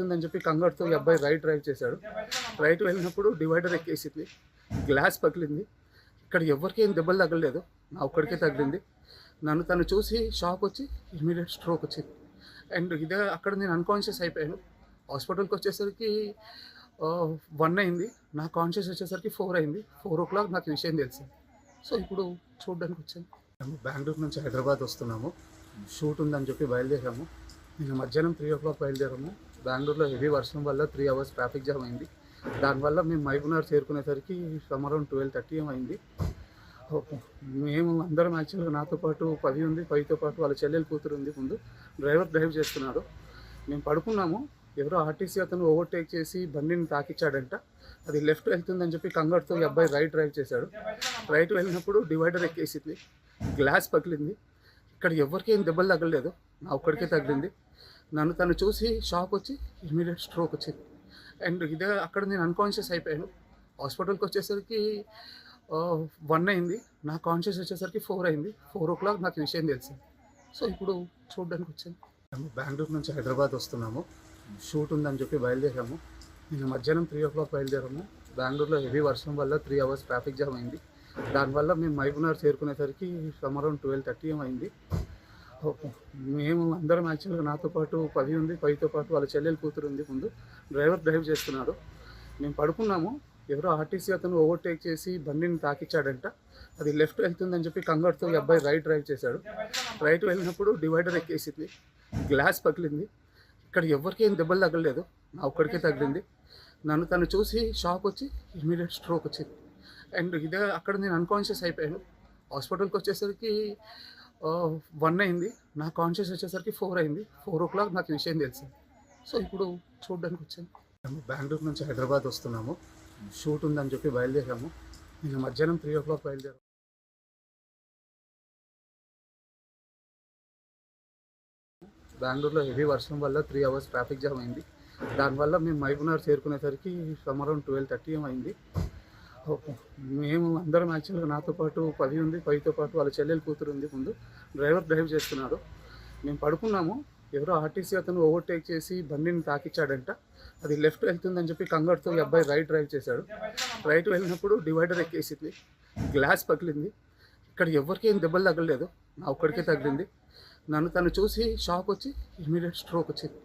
వెళ్తుందని చెప్పి కంగారుతో ఈ అబ్బాయి రైట్ డ్రైవ్ చేశాడు. రైట్ వెళ్ళినప్పుడు డివైడర్ ఎక్కేసింది, గ్లాస్ పగిలింది. ఇక్కడ ఎవరికి ఏం దెబ్బలు తగలలేదు, నా ఒక్కడికే తగిలింది. నన్ను తను చూసి షాక్ వచ్చి ఇమీడియట్ స్ట్రోక్ వచ్చింది. అండ్ ఇదే అక్కడ నేను అన్కాన్షియస్ అయిపోయాను. హాస్పిటల్కి వచ్చేసరికి 1 అయింది, నా కాన్షియస్ వచ్చేసరికి 4 అయింది. 4 o'clock నాకు ఈ విషయం తెలిసింది. సో ఇప్పుడు చూడడానికి వచ్చాను. మేము బెంగళూరు నుంచి హైదరాబాద్ వస్తున్నాము, షూట్ ఉందని చెప్పి బయలుదేరాము. నేను మధ్యాహ్నం 3 o'clock బయలుదేరాము. బెంగళూరులో హెవీ వర్షం వల్ల 3 hours ట్రాఫిక్ జామ్ అయింది. దానివల్ల మేము మహబూబ్నగర్ చేరుకునేసరికి అరౌండ్ 12:30 అయింది. మేము అందరం యాక్చువల్గా నాతో పాటు 10 ఉంది, 10తో పాటు వాళ్ళ చెల్లెలు కూతురు ఉంది. ముందు డ్రైవర్ డ్రైవ్ చేస్తున్నాడు. మేము పడుకున్నాము. ఎవరో ఆర్టీసీ అతను ఓవర్టేక్ చేసి బండిని తాకిచ్చాడంట. అది లెఫ్ట్ వెళ్తుందని చెప్పి కంగారుతో ఈ అబ్బాయి రైట్ డ్రైవ్ చేశాడు. రైట్ వెళ్ళినప్పుడు డివైడర్ ఎక్కేసింది, గ్లాస్ పగిలింది. ఇక్కడ ఎవరికి ఏం దెబ్బలు తగలలేదు, నా ఒక్కడికే తగిలింది. నన్ను తను చూసి షాక్ వచ్చి ఇమీడియట్ స్ట్రోక్ వచ్చింది. అండ్ ఇదే అక్కడ నేను అన్కాన్షియస్ అయిపోయాను. హాస్పిటల్కి వచ్చేసరికి 1 అయింది, నా కాన్షియస్ వచ్చేసరికి 4 అయింది. 4 o'clock నాకు ఈ విషయం తెలిసింది. సో ఇప్పుడు చూడడానికి వచ్చాను. మేము బెంగళూరు నుంచి హైదరాబాద్ వస్తున్నాము, షూట్ ఉందని చెప్పి బయలుదేరాము. నేను మధ్యాహ్నం 3 o'clock బయలుదేరాము. బెంగళూరులో హెవీ వర్షం వల్ల 3 hours ట్రాఫిక్ జామ్ అయింది. దానివల్ల మేము మహబూబ్నగర్ చేరుకునేసరికి అరౌండ్ 12:30 అయింది. మేము అందరం యాక్చువల్గా నాతో పాటు 10 ఉంది, 10తో పాటు వాళ్ళ చెల్లెలు కూతురు ఉంది. ముందు డ్రైవర్ డ్రైవ్ చేస్తున్నాడు. మేము పడుకున్నాము. ఎవరో ఆర్టీసీ అతను ఓవర్టేక్ చేసి బండిని తాకిచ్చాడంట. అది లెఫ్ట్ వెళ్తుందని చెప్పి కంగారుతో ఈ అబ్బాయి రైట్ డ్రైవ్ చేశాడు. రైట్ వెళ్ళినప్పుడు డివైడర్ ఎక్కేసింది, గ్లాస్ పగిలింది. ఇక్కడ ఎవరికి ఏం దెబ్బలు తగలలేదు, నా ఒక్కడికే తగిలింది. నన్ను తను చూసి షాక్ వచ్చి ఇమీడియట్ స్ట్రోక్ వచ్చింది. అండ్ ఇదే అక్కడ నేను అన్కాన్షియస్ అయిపోయాను. హాస్పిటల్కి వచ్చేసరికి 1 అయింది, నా కాన్షియస్ వచ్చేసరికి 4 అయింది. 4 o'clock నాకు ఈ విషయం తెలిసింది. సో ఇప్పుడు చూడడానికి వచ్చాను. మేము బెంగళూరు నుంచి హైదరాబాద్ వస్తున్నాము, షూట్ ఉందని చెప్పి బయలుదేరాము. నేను మధ్యాహ్నం 3 o'clock బయలుదేరాము. బెంగళూరులో హెవీ వర్షం వల్ల 3 hours ట్రాఫిక్ జామ్ అయింది. దానివల్ల మేము మహబూబ్నగర్ చేరుకునేసరికి అరౌండ్ 12:30 అయింది. మేము అందరం యాక్చువల్గా నాతో పాటు 10 ఉంది, 10తో పాటు వాళ్ళ చెల్లెలు కూతురు ఉంది. ముందు డ్రైవర్ డ్రైవ్ చేస్తున్నాడు. మేము పడుకున్నాము. ఎవరో ఆర్టీసీ అతను ఓవర్టేక్ చేసి బండిని తాకిచ్చాడంట. అది లెఫ్ట్ వెళ్తుందని చెప్పి కంగారుతో ఈ అబ్బాయి రైట్ డ్రైవ్ చేశాడు. రైట్ వెళ్ళినప్పుడు డివైడర్ ఎక్కేసింది, గ్లాస్ పగిలింది. ఇక్కడ ఎవరికి ఏం దెబ్బలు తగలలేదు, నా ఒక్కడికే తగిలింది. నన్ను తను చూసి షాక్ వచ్చి ఇమీడియట్ స్ట్రోక్ వచ్చింది.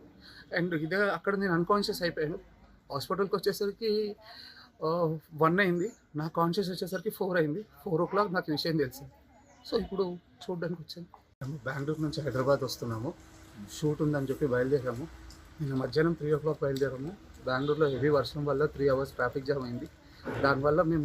అండ్ ఇదే అక్కడ నేను అన్కాన్షియస్ అయిపోయాను. హాస్పిటల్కి వచ్చేసరికి 1 అయింది, నా కాన్షియస్ వచ్చేసరికి 4 అయింది. 4 o'clock నాకు ఈ విషయం తెలిసింది. సో ఇప్పుడు చూడడానికి వచ్చాను. మేము బెంగళూరు నుంచి హైదరాబాద్ వస్తున్నాము, షూట్ ఉందని చెప్పి బయలుదేరాము. నేను మధ్యాహ్నం 3 o'clock బయలుదేరాము. బెంగళూరులో హెవీ వర్షం వల్ల 3 hours ట్రాఫిక్ జామ్ అయింది. దానివల్ల మేము